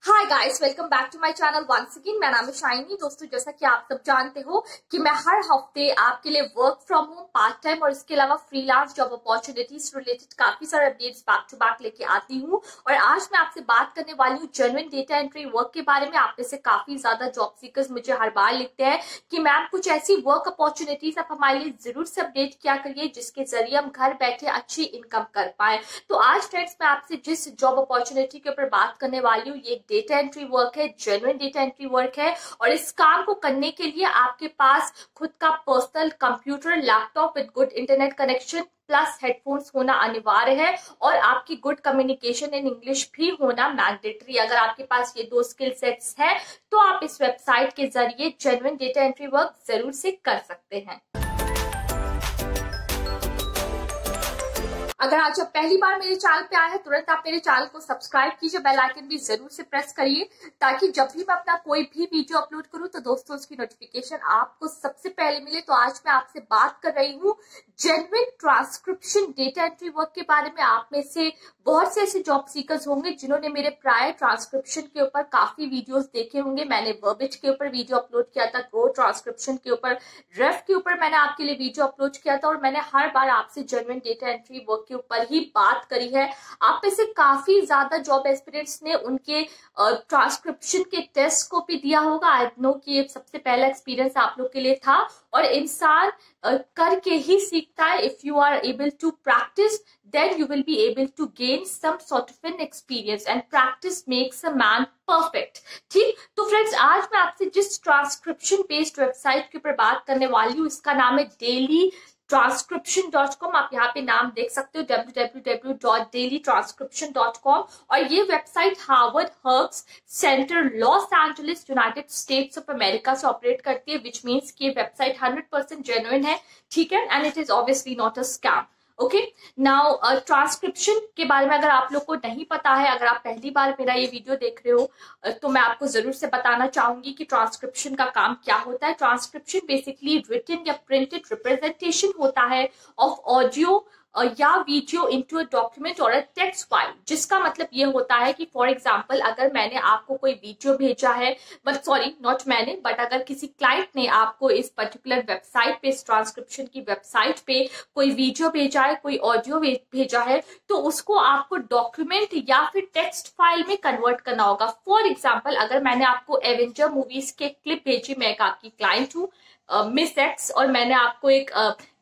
Hi guys, welcome back to my channel once again. मेरा नाम है शाइनी। दोस्तों, जैसा कि आप सब जानते हो कि मैं हर हफ्ते आपके लिए work from home, part time और इसके अलावा फ्रीलांस जॉब अपॉर्चुनिटीज रिलेटेड काफी सारे अपडेट्स बैक टू बैक लेके आती हूँ। और आज मैं आपसे बात करने वाली हूँ जेन्युइन डेटा एंट्री वर्क के बारे में। आप में से काफी ज्यादा जॉब सीकर्स मुझे हर बार लिखते हैं कि मैम कुछ ऐसी वर्क अपॉर्चुनिटीज आप हमारे लिए जरूर से अपडेट किया करिए जिसके जरिए हम घर बैठे अच्छी इनकम कर पाए। तो आज फ्रेंड्स, मैं आपसे जिस जॉब अपॉर्चुनिटी के ऊपर बात करने वाली हूँ, ये डेटा एंट्री वर्क है, जेन्युइन डेटा एंट्री वर्क है। और इस काम को करने के लिए आपके पास खुद का personal computer, laptop with good internet connection plus headphones होना अनिवार्य है और आपकी गुड कम्युनिकेशन इन इंग्लिश भी होना मैंडेटरी। अगर आपके पास ये दो स्किल सेट्स है तो आप इस वेबसाइट के जरिए जेन्युइन डेटा एंट्री वर्क जरूर से कर सकते हैं। अगर आज आप पहली बार मेरे चैनल पे आए हैं, तुरंत आप मेरे चैनल को सब्सक्राइब कीजिए, बेल आइकन भी जरूर से प्रेस करिए ताकि जब भी मैं अपना कोई भी वीडियो अपलोड करूं तो दोस्तों उसकी नोटिफिकेशन आपको सबसे पहले मिले। तो आज मैं आपसे बात कर रही हूँ genuine transcription data entry work के बारे में। आप में से बहुत से ऐसे जॉब सीकर्स होंगे जिन्होंने मेरे प्रायर ट्रांसक्रिप्शन के ऊपर काफी वीडियोस देखे होंगे। मैंने वर्बिट के ऊपर वीडियो अपलोड किया था, गो ट्रांसक्रिप्शन के ऊपर, रेफ के ऊपर मैंने आपके लिए वीडियो अपलोड किया था और मैंने हर बार आपसे जेन्युइन डेटा एंट्री वर्क के ऊपर ही बात करी है। आप में से काफी ज्यादा जॉब एस्पिरेंट्स ने उनके ट्रांसक्रिप्शन के टेस्ट को भी दिया होगा। आई नो कि ये सबसे पहला एक्सपीरियंस आप लोग के लिए था और इंसान करके ही सीखता है। If you are able to practice then you will be able to gain some sort of an experience and practice makes a man perfect। ठीक, तो फ्रेंड्स, आज मैं आपसे जिस ट्रांसक्रिप्शन बेस्ड वेबसाइट के ऊपर बात करने वाली हूँ इसका नाम है dailytranscription.com। आप यहाँ पे नाम देख सकते हो www.dailytranscription.com। और ये website Harvard herbs centre, Los Angeles, United States of America से ऑपरेट करती है, विच मीन्स कि ये वेबसाइट 100% जेन्युइन है। ठीक है, and it is obviously not a scam. Okay, now transcription के बारे में अगर आप लोग को नहीं पता है, अगर आप पहली बार मेरा ये वीडियो देख रहे हो तो मैं आपको जरूर से बताना चाहूंगी कि ट्रांसक्रिप्शन का काम क्या होता है। ट्रांसक्रिप्शन बेसिकली रिटन या प्रिंटेड रिप्रेजेंटेशन होता है ऑफ ऑडियो या वीडियो इनटू अ डॉक्यूमेंट और अ टेक्स्ट फाइल, जिसका मतलब ये होता है कि फॉर एग्जांपल अगर मैंने आपको कोई वीडियो भेजा है, बट सॉरी नॉट मैंने, बट अगर किसी क्लाइंट ने आपको इस पर्टिकुलर वेबसाइट पे, इस ट्रांसक्रिप्शन की वेबसाइट पे कोई वीडियो भेजा है, कोई ऑडियो भेजा है, तो उसको आपको डॉक्यूमेंट या फिर टेक्स्ट फाइल में कन्वर्ट करना होगा। फॉर एग्जाम्पल अगर मैंने आपको एवेंजर मूवीज के क्लिप भेजी, मैं एक आपकी क्लाइंट हूँ मिस एक्स, और मैंने आपको एक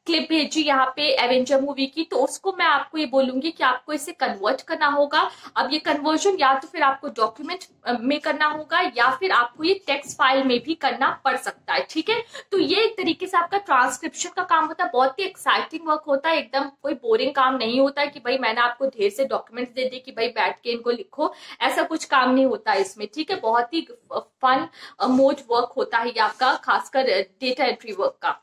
क्लिप भेजी यहाँ पे एवेंजर मूवी की, तो उसको मैं आपको ये बोलूंगी कि आपको इसे कन्वर्ट करना होगा। अब ये कन्वर्जन या तो फिर आपको डॉक्यूमेंट में करना होगा या फिर आपको ये टेक्स्ट फाइल में भी करना पड़ सकता है। ठीक है, तो ये एक तरीके से आपका ट्रांसक्रिप्शन का काम होता है। बहुत ही एक्साइटिंग वर्क होता है, एकदम कोई बोरिंग काम नहीं होता है कि भाई मैंने आपको ढेर से डॉक्यूमेंट्स दे दिए कि भाई बैठ के इनको लिखो, ऐसा कुछ काम नहीं होता है इसमें। ठीक है, बहुत ही फन मोड वर्क होता है ये आपका, खासकर डेटा एंट्री वर्क का।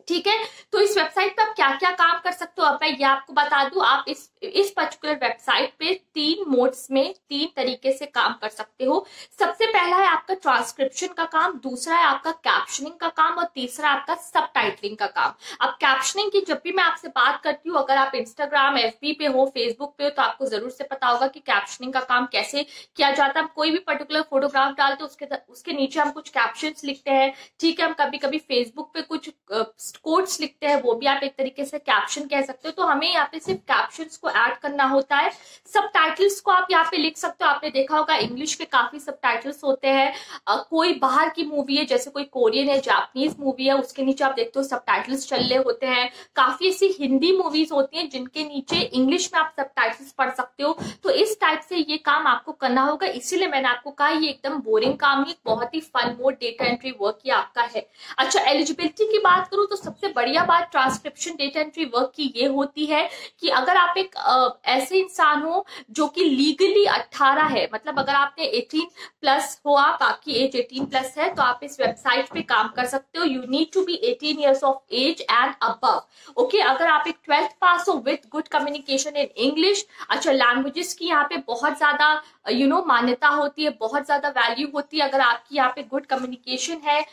ठीक है, तो इस वेबसाइट पे आप क्या क्या काम कर सकते हो अब मैं ये आपको बता दूं। आप इस पर्टिकुलर वेबसाइट पे 3 मोड्स में 3 तरीके से काम कर सकते हो। सबसे पहला है आपका ट्रांसक्रिप्शन का काम, दूसरा है आपका कैप्शनिंग का काम और तीसरा आपका सबटाइटलिंग का काम। अब कैप्शनिंग की जब भी मैं आपसे बात करती हूँ, अगर आप इंस्टाग्राम, एफबी पे हो, फेसबुक पे हो, तो आपको जरूर से पता होगा कि कैप्शनिंग का काम कैसे किया जाता है। हम कोई भी पर्टिकुलर फोटोग्राफ डालते हैं उसके नीचे हम कुछ कैप्शंस लिखते हैं। ठीक है, हम कभी कभी फेसबुक पे कुछ कोट्स लिखते हैं, वो भी आप एक तरीके से कैप्शन कह सकते हो। तो हमें यहाँ पे सिर्फ कैप्शंस को ऐड करना होता है। सबटाइटल्स को आप यहाँ पे लिख सकते हो। आपने देखा होगा इंग्लिश के काफी सबटाइटल्स होते हैं। कोई बाहर की मूवी है, जैसे कोई कोरियन या जापानीज मूवी है, उसके नीचे आप देखते हो सबटाइटल्स चल रहे होते हैं। काफी ऐसी हिंदी मूवीज होती हैं जिनके नीचे इंग्लिश में आप सबटाइटल्स पढ़ सकते हो। तो इस टाइप से ये काम आपको करना होगा, इसीलिए मैंने आपको कहा ये एकदम बोरिंग काम नहीं, बहुत ही fun mode data entry work ही आपका है। अच्छा, एलिजिबिलिटी की बात करूं तो सबसे बढ़िया बात ट्रांसक्रिप्शन डेटा एंट्री वर्क की ये होती है कि अगर आप एक ऐसे इंसान हो जो कि लीगली 18 है, मतलब अगर आपने 18 प्लस हो, आप आपकी एज 18 प्लस है, तो आप इस वेबसाइट पे काम कर सकते हो। You need to be 18 years of age and above. Okay, अगर आप एक 12th पास हो with good communication in English. अच्छा, लैंग्वेजेस की यहाँ पे बहुत ज्यादा मान्यता होती है, बहुत ज्यादा वैल्यू होती है। अगर आपकी यहाँ पे गुड कम्युनिकेशन है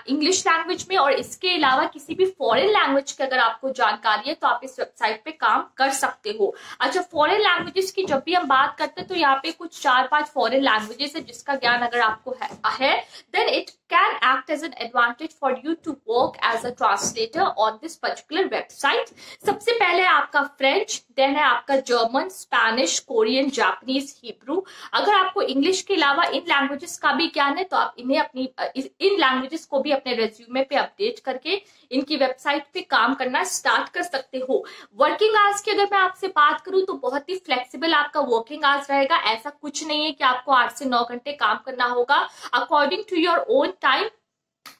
इंग्लिश लैंग्वेज में और इसके अलावा किसी किसी भी फॉरेन लैंग्वेज की अगर आपको जानकारी है तो आप इस वेबसाइट पे काम कर सकते हो। अच्छा, फॉरेन लैंग्वेजेस की जब भी हम बात करते हैं तो यहाँ पे कुछ 4-5 फॉरेन लैंग्वेजेस है जिसका ज्ञान अगर आपको है then it can act as an advantage for you to work as a translator on this particular website. सबसे पहले आपका फ्रेंच, देन है आपका German, Spanish, Korean, Japanese, Hebrew. अगर आपको इंग्लिश के अलावा इन लैंग्वेजेस का भी ज्ञान है तो आप इन्हें इन लैंग्वेजेस को भी अपने रेज्यूमे पे अपडेट करके इनकी वेबसाइट पे काम करना स्टार्ट कर सकते हो। वर्किंग आवर्स की अगर मैं आपसे बात करूं तो बहुत ही फ्लेक्सिबल आपका वर्किंग आवर्स रहेगा। ऐसा कुछ नहीं है कि आपको 8 से 9 घंटे काम करना होगा। According to your own time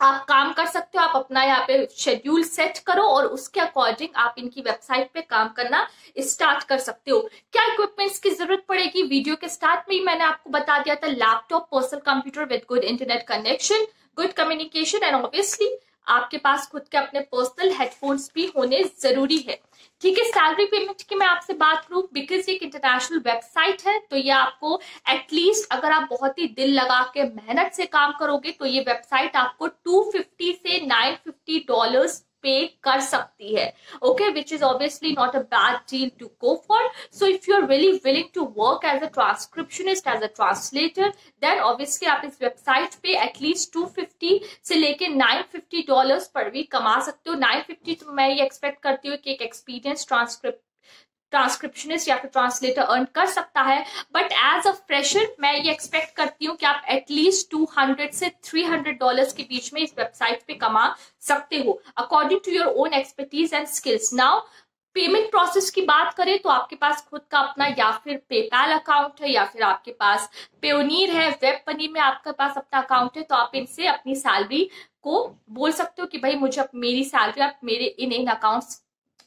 आप काम कर सकते हो। आप अपना यहाँ पे शेड्यूल सेट करो और उसके अकॉर्डिंग आप इनकी वेबसाइट पे काम करना स्टार्ट कर सकते हो। क्या इक्विपमेंट्स की जरूरत पड़ेगी? वीडियो के स्टार्ट में ही मैंने आपको बता दिया था, laptop, personal computer with good internet connection, good communication and obviously आपके पास खुद के अपने पर्सनल हेडफोन्स भी होने जरूरी है। ठीक है, सैलरी पेमेंट की मैं आपसे बात करूं, बिकॉज ये एक इंटरनेशनल वेबसाइट है तो ये आपको एटलीस्ट अगर आप बहुत ही दिल लगा के मेहनत से काम करोगे तो ये वेबसाइट आपको $250 से $950 पे कर सकती है। Okay, which is obviously not a bad deal to go for. So if you are really willing to work as a transcriptionist, as a translator, then obviously आप इस वेबसाइट पे एटलीस्ट 250 से लेके $950 पर वीक कमा सकते हो। 950 तो मैं ये एक्सपेक्ट करती हूँ कि एक एक्सपीरियंस ट्रांसक्रिप्शनिस्ट या फिर ट्रांसलेटर अर्न कर सकता है, बट एज अ फ्रेशर मैं ये एक्सपेक्ट करती हूँ कि आप एटलीस्ट $200 से $300 के बीच में इस वेबसाइट पे कमा सकते हो according to your own expertise and skills. Now payment process की बात करें तो आपके पास खुद का अपना या फिर पेपैल अकाउंट है या फिर आपके पास पेयोनीर है, वेब मनी में आपके पास अपना अकाउंट है तो आप इनसे अपनी सैलरी को बोल सकते हो कि भाई मुझे मेरी सैलरी आप मेरे इन अकाउंट्स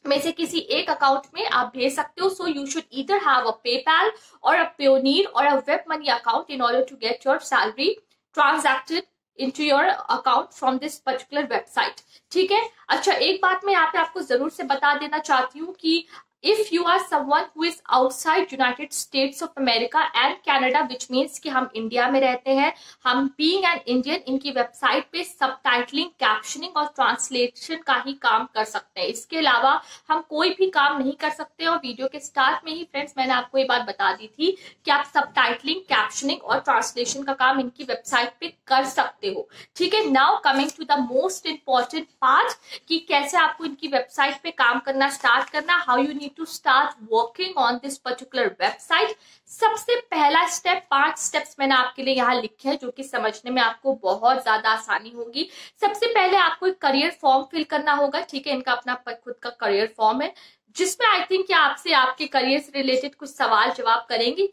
में से किसी एक अकाउंट में आप भेज सकते हो। So you should either have a PayPal or a Payoneer or a web money account in order to get your salary transacted into your account from this particular website। ठीक है, अच्छा एक बात मैं यहाँ पे आपको जरूर से बता देना चाहती हूँ कि if you are someone who is outside United States of America and Canada, which means कि हम इंडिया में रहते हैं, हम being an Indian इनकी वेबसाइट पे सबटाइटलिंग, कैप्शनिंग और ट्रांसलेशन का ही काम कर सकते हैं। इसके अलावा हम कोई भी काम नहीं कर सकते। और वीडियो के स्टार्ट में ही फ्रेंड्स मैंने आपको ये बात बता दी थी कि आप सबटाइटलिंग, कैप्शनिंग और ट्रांसलेशन का काम इनकी वेबसाइट पे कर सकते हो। ठीक है, now coming to the most important part कि कैसे आपको इनकी वेबसाइट पे काम करना स्टार्ट करना, how you need to start working on this particular website। सबसे पहला स्टेप, 5 स्टेप्स मैंने आपके लिए यहाँ लिखे हैं जो कि समझने में आपको बहुत ज्यादा आसानी होगी। सबसे पहले आपको एक करियर फॉर्म फिल करना होगा। ठीक है, इनका अपना खुद का करियर फॉर्म है जिसमें आई थिंक कि आपसे आपके करियर से रिलेटेड कुछ सवाल जवाब करेंगे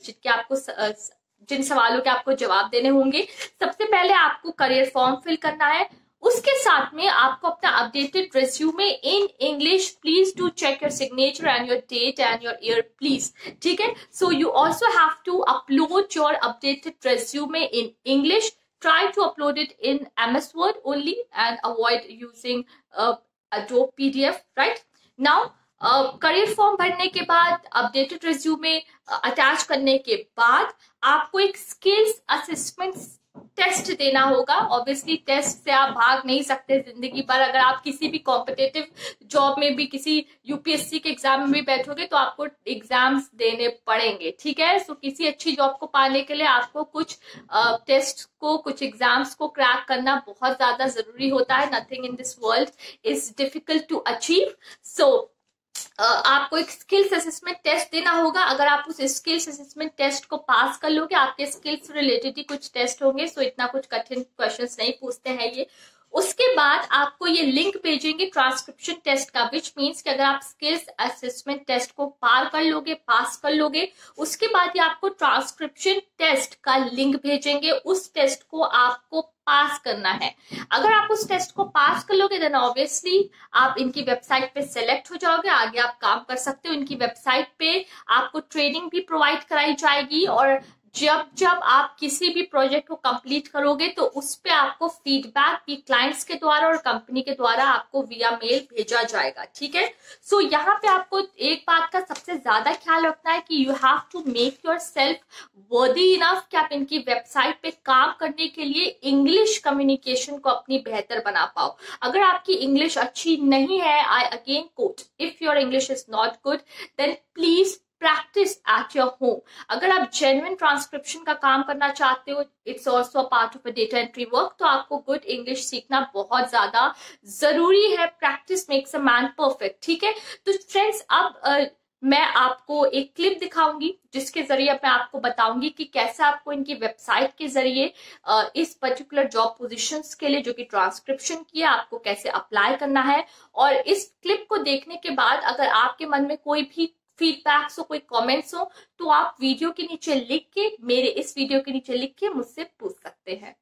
जिन सवालों के आपको जवाब देने होंगे। सबसे पहले आपको करियर फॉर्म फिल करना है, उसके साथ में आपको अपना updated resume in English, please do check your signature and your date and your year please. ठीक है, so you also have to upload your updated resume in English. Try to upload it in MS Word only and avoid using Adobe PDF, right? Now, career form भरने के बाद, updated resume attach करने के बाद आपको एक skills assessment test देना होगा। ऑब्वियसली टेस्ट से आप भाग नहीं सकते जिंदगी भर। अगर आप किसी भी कॉम्पिटिटिव जॉब में भी, किसी यूपीएससी के एग्जाम में भी बैठोगे तो आपको एग्जाम्स देने पड़ेंगे। ठीक है, सो किसी अच्छी जॉब को पाने के लिए आपको कुछ टेस्ट को, कुछ एग्जाम्स को क्रैक करना बहुत ज्यादा जरूरी होता है। Nothing in this world is difficult to achieve. So आपको एक स्किल्स असेसमेंट टेस्ट देना होगा। अगर आप उस स्किल्स असेसमेंट टेस्ट को पास कर लोगे, आपके स्किल्स रिलेटेड ही कुछ टेस्ट होंगे, सो इतना कुछ कठिन क्वेश्चंस नहीं पूछते हैं ये। उसके बाद आपको ये लिंक भेजेंगे ट्रांसक्रिप्शन टेस्ट का, विच मीन्स कि अगर आप स्किल्स असेसमेंट टेस्ट को पार कर लोगे, पास कर लोगे, उसके बाद ये आपको ट्रांसक्रिप्शन टेस्ट का लिंक भेजेंगे। उस टेस्ट को आपको पास करना है। अगर आप उस टेस्ट को पास कर लोगे देन ऑब्वियसली आप इनकी वेबसाइट पे सेलेक्ट हो जाओगे, आगे आप काम कर सकते हो। इनकी वेबसाइट पे आपको ट्रेनिंग भी प्रोवाइड कराई जाएगी और जब आप किसी भी प्रोजेक्ट को कंप्लीट करोगे तो उस पे आपको फीडबैक भी क्लाइंट्स के द्वारा और कंपनी के द्वारा आपको विया मेल भेजा जाएगा, ठीक है। सो यहाँ पे आपको एक बात का सबसे ज्यादा ख्याल रखना है कि you have to make yourself worthy enough कि आप इनकी वेबसाइट पे काम करने के लिए इंग्लिश कम्युनिकेशन को अपनी बेहतर बना पाओ। अगर आपकी इंग्लिश अच्छी नहीं है, I again quote, if your English is not good then please practice at your home. अगर आप जेन्युइन ट्रांसक्रिप्शन का काम करना चाहते हो, it's also part of a data entry work, तो आपको गुड इंग्लिश सीखना बहुत ज्यादा जरूरी है। Practice makes a man perfect, ठीक है। तो फ्रेंड्स, अब मैं आपको एक क्लिप दिखाऊंगी जिसके जरिए मैं आपको बताऊंगी कि कैसे आपको इनकी वेबसाइट के जरिए इस पर्टिकुलर जॉब पोजीशंस के लिए जो कि ट्रांसक्रिप्शन की है, आपको कैसे अप्लाई करना है। और इस क्लिप को देखने के बाद अगर आपके मन में कोई भी फीडबैक्स हो, कोई कमेंट्स हो, तो आप वीडियो के नीचे लिख के, मेरे इस वीडियो के नीचे लिख के मुझसे पूछ सकते हैं।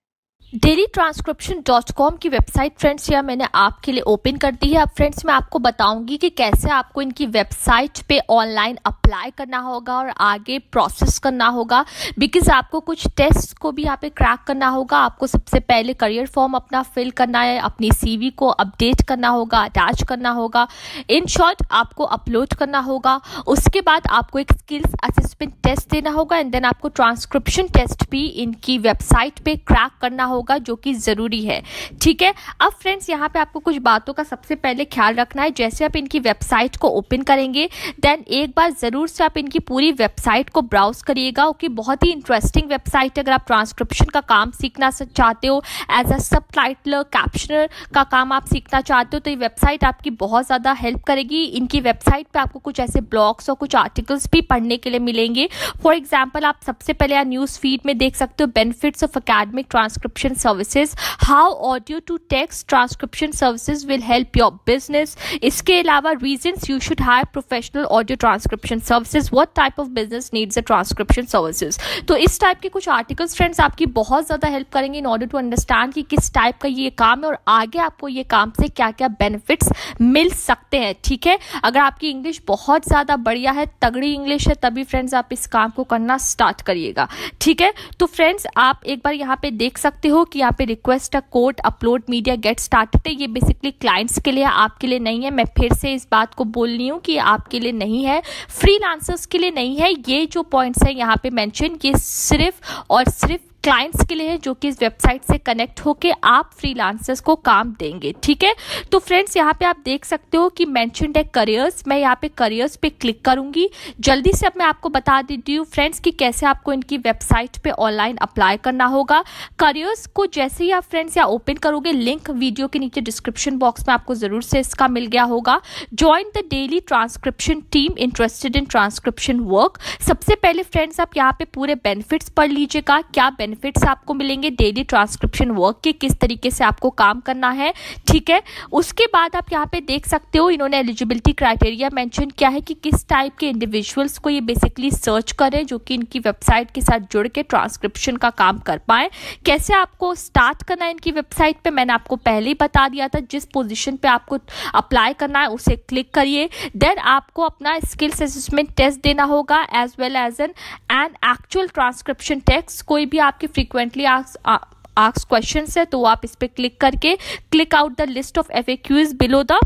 dailytranscription.com की वेबसाइट फ्रेंड्स यह मैंने आपके लिए ओपन कर दी है। अब फ्रेंड्स मैं आपको बताऊंगी कि कैसे आपको इनकी वेबसाइट पे ऑनलाइन अप्लाई करना होगा और आगे प्रोसेस करना होगा, बिकॉज आपको कुछ टेस्ट को भी यहाँ पे क्रैक करना होगा। आपको सबसे पहले करियर फॉर्म अपना फिल करना है, अपनी CV को अपडेट करना होगा, अटैच करना होगा, इन शॉर्ट आपको अपलोड करना होगा। उसके बाद आपको एक स्किल्स असेसमेंट टेस्ट देना होगा एंड देन आपको ट्रांसक्रिप्शन टेस्ट भी इनकी वेबसाइट पे क्रैक करना होगा, जो कि जरूरी है, ठीक है। अब फ्रेंड्स यहाँ पे आपको कुछ बातों का सबसे पहले ख्याल रखना है। जैसे आप इनकी वेबसाइट को ओपन करेंगे देन एक बार जरूर से आप इनकी पूरी वेबसाइट को ब्राउज करिएगा, क्योंकि बहुत ही इंटरेस्टिंग वेबसाइट है। अगर आप ट्रांसक्रिप्शन का काम सीखना चाहते हो, एज अ सबटाइटलर, कैप्शनर का काम आप सीखना चाहते हो, तो ये वेबसाइट आपकी बहुत ज्यादा हेल्प करेगी। इनकी वेबसाइट पे आपको कुछ ऐसे ब्लॉग्स और कुछ आर्टिकल्स भी पढ़ने के लिए मिलेंगे। फॉर एग्जाम्पल, आप सबसे पहले न्यूज फीड में देख सकते हो benefits of academic transcription services, how audio to text transcription services will help your business। इसके अलावा reasons you should hire professional audio transcription services, what type of business needs a transcription services। तो इस type के कुछ articles friends आपकी बहुत ज़्यादा help करेंगे इन ऑर्डर टू अंडरस्टैंड कि किस टाइप का ये काम है और आगे आपको ये काम से क्या क्या बेनिफिट्स मिल सकते हैं, ठीक है। अगर आपकी इंग्लिश बहुत ज़्यादा बढ़िया है, तगड़ी इंग्लिश है, तभी फ्रेंड्स आप इस काम को करना स्टार्ट करिएगा, ठीक है। तो फ्रेंड्स आप एक बार यहाँ पे देख सकते हो कि यहाँ पे request a code upload media get started है। ये बेसिकली क्लाइंट्स के लिए, आपके लिए नहीं है। मैं फिर से इस बात को बोल रही हूँ कि आपके लिए नहीं है, फ्रीलांसर्स के लिए नहीं है। ये जो पॉइंट्स है यहाँ पे मेंशन, ये सिर्फ और सिर्फ क्लाइंट्स के लिए है जो कि इस वेबसाइट से कनेक्ट होके आप फ्रीलांसर्स को काम देंगे, ठीक है। तो फ्रेंड्स यहाँ पे आप देख सकते हो कि मेंशन्ड है करियर्स। मैं यहाँ पे करियर्स पे क्लिक करूंगी। जल्दी से अब मैं आपको बता देती हूँ फ्रेंड्स कि कैसे आपको इनकी वेबसाइट पे ऑनलाइन अप्लाई करना होगा। करियर्स को जैसे ही आप फ्रेंड्स यहाँ ओपन करोगे, लिंक वीडियो के नीचे डिस्क्रिप्शन बॉक्स में आपको जरूर से इसका मिल गया होगा। Join the daily transcription team interested in transcription work. सबसे पहले फ्रेंड्स आप यहाँ पे पूरे बेनिफिट्स पढ़ लीजिएगा, क्या बेनिफिट्स आपको मिलेंगे डेली ट्रांसक्रिप्शन वर्क के, किस तरीके से आपको काम करना है, ठीक है। उसके बाद आप यहाँ पे देख सकते हो इन्होंने एलिजिबिलिटी क्राइटेरिया मेंशन किया है कि किस टाइप के इंडिविजुअल्स को ये बेसिकली सर्च करें जो कि इनकी वेबसाइट के साथ जुड़ के ट्रांसक्रिप्शन का काम कर पाए। कैसे आपको स्टार्ट करना है इनकी वेबसाइट पे, मैंने आपको पहले ही बता दिया था। जिस पोजीशन पे आपको अप्लाई करना है उसे क्लिक करिए, देन आपको अपना स्किल्स असेसमेंट टेस्ट देना होगा as well as an actual transcription test. कोई भी आपके फ्रीक्वेंटली आस्क्ड क्वेश्चंस है तो आप इस पे क्लिक करके click out the list of FAQs below the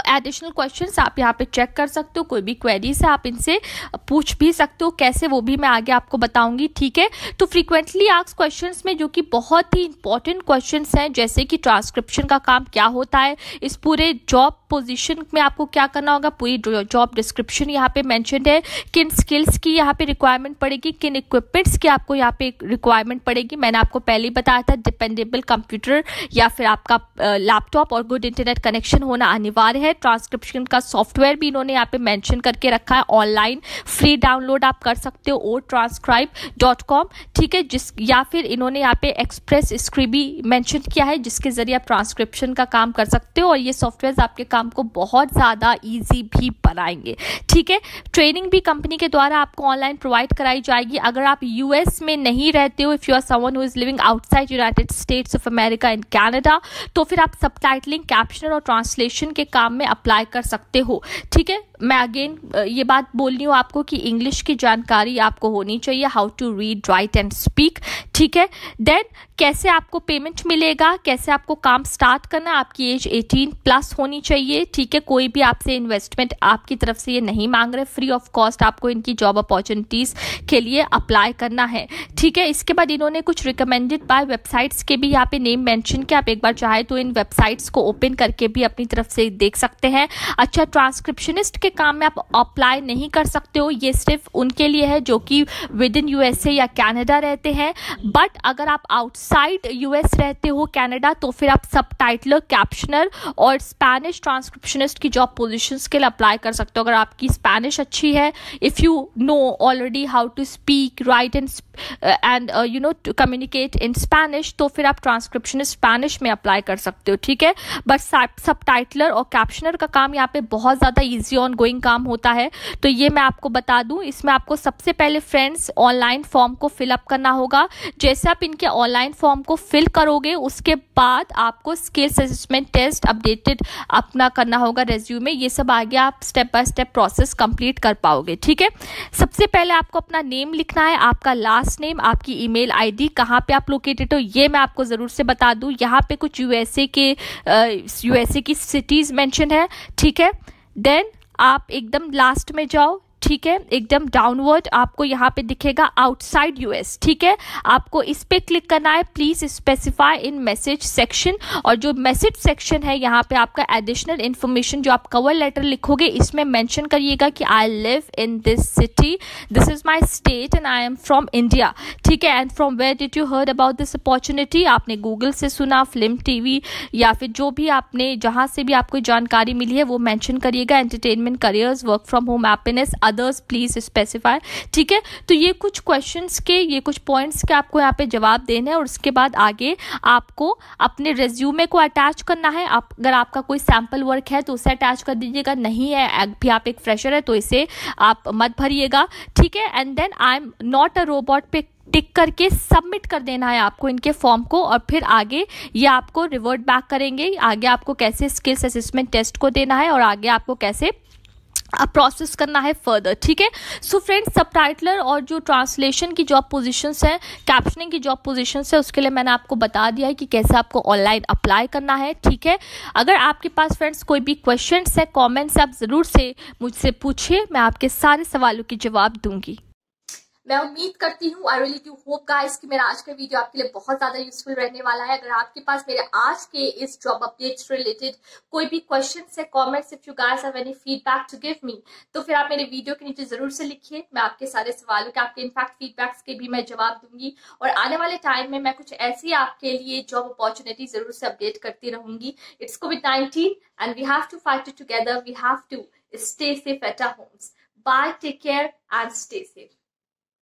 additional questions आप यहाँ पे चेक कर सकते हो। कोई भी क्वेरीज है आप इनसे पूछ भी सकते हो, कैसे वो भी मैं आगे आपको बताऊंगी, ठीक है। तो फ्रीक्वेंटली आस्क्ड क्वेश्चंस में जो कि बहुत ही इंपॉर्टेंट क्वेश्चंस हैं, जैसे कि ट्रांसक्रिप्शन का काम क्या होता है, इस पूरे जॉब पोजीशन में आपको क्या करना होगा, पूरी जॉब डिस्क्रिप्शन यहाँ पे मेंशन्ड है, किन स्किल्स की यहाँ पे रिक्वायरमेंट पड़ेगी, किन इक्विपमेंट्स की आपको यहाँ पे रिक्वायरमेंट पड़ेगी। मैंने आपको पहले ही बताया था डिपेंडेबल कंप्यूटर या फिर आपका लैपटॉप और गुड इंटरनेट कनेक्शन होना अनिवार्य है। ट्रांसक्रिप्शन का सॉफ्टवेयर भी इन्होंने यहाँ पे मेंशन करके रखा है, ऑनलाइन फ्री डाउनलोड आप कर सकते हो otranscribe.com, ठीक है। या फिर इन्होंने यहाँ पे एक्सप्रेस स्क्रिप्ट भी मेंशन किया है जिसके जरिए आप ट्रांसक्रिप्शन का काम कर सकते हो और ये सॉफ्टवेयर आपके काम काम को बहुत ज़्यादा ईजी भी बनाएंगे। ठीक है, ट्रेनिंग भी कंपनी के द्वारा आपको ऑनलाइन प्रोवाइड कराई जाएगी। अगर आप यूएस में नहीं रहते हो, if you are someone who is living outside United States of America and Canada, तो फिर आप सबटाइटलिंग, कैप्शनर और ट्रांसलेशन के काम में अप्लाई कर सकते हो। ठीक है, मैं अगेन ये बात बोल रही हूँ आपको कि इंग्लिश की जानकारी आपको होनी चाहिए, how to read, write and speak. ठीक है, देन कैसे आपको पेमेंट मिलेगा, कैसे आपको काम स्टार्ट करना, आपकी एज 18+ होनी चाहिए। ठीक है, कोई भी आपसे इन्वेस्टमेंट आपकी तरफ से ये नहीं मांग रहे, फ्री ऑफ कॉस्ट आपको इनकी जॉब अपॉर्चुनिटीज के लिए अप्लाई करना है। ठीक है, इसके बाद इन्होंने कुछ रिकमेंडेड बाय वेबसाइट्स के भी यहाँ पे नेम मेंशन किया। आप एक बार चाहे तो इन वेबसाइट्स को ओपन करके भी अपनी तरफ से देख सकते हैं। अच्छा, ट्रांसक्रिप्शनिस्ट के काम में आप अप्लाई नहीं कर सकते हो, ये सिर्फ उनके लिए है जो कि विद इन यूएसए या कनाडा रहते हैं। बट अगर आप आउटसाइड यूएस रहते हो, कनाडा, तो फिर आप सबटाइटलर, कैप्शनर और स्पैनिश ट्रांसक्रिप्शनिस्ट की जॉब पोजीशंस के लिए अप्लाई कर सकते हो। अगर आपकी स्पैनिश अच्छी है, if you know already how to speak, right and you know to communicate in Spanish, तो फिर आप ट्रांसक्रिप्शनिस्ट स्पैनिश में अप्लाई कर सकते हो। ठीक है, बट सबटाइटलर और कैप्शनर का काम यहाँ पे बहुत ज़्यादा ईजी ऑन गोइंग काम होता है। तो ये मैं आपको बता दूं, इसमें आपको सबसे पहले फ्रेंड्स ऑनलाइन फॉर्म को फिलअप करना होगा। जैसे आप इनके ऑनलाइन फॉर्म को फिल करोगे, उसके बाद आपको स्किल्स असेसमेंट टेस्ट अपडेटेड अपना करना होगा रेज्यूमे। ये सब आगे आप step by step process complete कर पाओगे। ठीक है, सबसे पहले आपको अपना नेम लिखना है, आपका लास्ट नेम, आपकी ईमेल आईडी, कहाँ पे आप लोकेटेड हो ये मैं आपको ज़रूर से बता दूं। यहाँ पे कुछ यूएसए की सिटीज़ मेंशन है। ठीक है, देन आप एकदम लास्ट में जाओ। ठीक है, एकदम डाउनवर्ड आपको यहाँ पे दिखेगा आउटसाइड यूएस। ठीक है, आपको इस पे क्लिक करना है, please specify in message section. और जो मैसेज सेक्शन है यहाँ पे आपका एडिशनल इन्फॉर्मेशन जो आप कवर लेटर लिखोगे इसमें मेंशन करिएगा कि I live in this city, this is my state and I am from India. ठीक है, and from where did you heard about this opportunity, आपने गूगल से सुना, फिल्म, टीवी या फिर जो भी आपने जहाँ से भी आपको जानकारी मिली है वो मेंशन करिएगा। Entertainment, careers, work from home, happiness, others please specify. ठीक है, तो ये कुछ क्वेश्चंस के, ये कुछ पॉइंट्स के आपको यहाँ पे जवाब देने हैं और उसके बाद आगे आपको अपने रेज्यूमे को अटैच करना है। अगर आपका कोई सैम्पल वर्क है तो उसे अटैच कर दीजिएगा, नहीं है भी आप एक फ्रेशर है तो इसे आप मत भरिएगा। ठीक है, and then I am not a robot पे टिक करके सबमिट कर देना है आपको इनके फॉर्म को। और फिर आगे ये आपको रिवर्ट बैक करेंगे, आगे आपको कैसे स्किल्स असेसमेंट टेस्ट को देना है और आगे आपको कैसे प्रोसेस करना है फर्दर। ठीक है, सो फ्रेंड्स, सबटाइटलर और जो ट्रांसलेशन की जॉब पोजीशंस है, कैप्शनिंग की जॉब पोजीशंस है, उसके लिए मैंने आपको बता दिया है कि कैसे आपको ऑनलाइन अप्लाई करना है। ठीक है, अगर आपके पास फ्रेंड्स कोई भी क्वेश्चंस है, कमेंट्स, आप ज़रूर से मुझसे पूछिए, मैं आपके सारे सवालों के जवाब दूंगी। मैं उम्मीद करती हूँ, I really do hope guys, कि मेरा आज का वीडियो आपके लिए बहुत ज्यादा यूजफुल रहने वाला है। अगर आपके पास मेरे आज के इस जॉब अपडेट्स रिलेटेड कोई भी क्वेश्चंस है, comments, if you guys have any feedback to give me, तो फिर आप मेरे वीडियो के नीचे जरूर से लिखिए। मैं आपके सारे सवालों के, आपके इनफैक्ट फीडबैक्स के भी मैं जवाब दूंगी और आने वाले टाइम में मैं कुछ ऐसी आपके लिए जॉब अपॉर्चुनिटी जरूर से अपडेट करती रहूंगी। It's COVID-19 and we have to fight it together, we have to stay safe at our homes. Bye, take care and stay safe.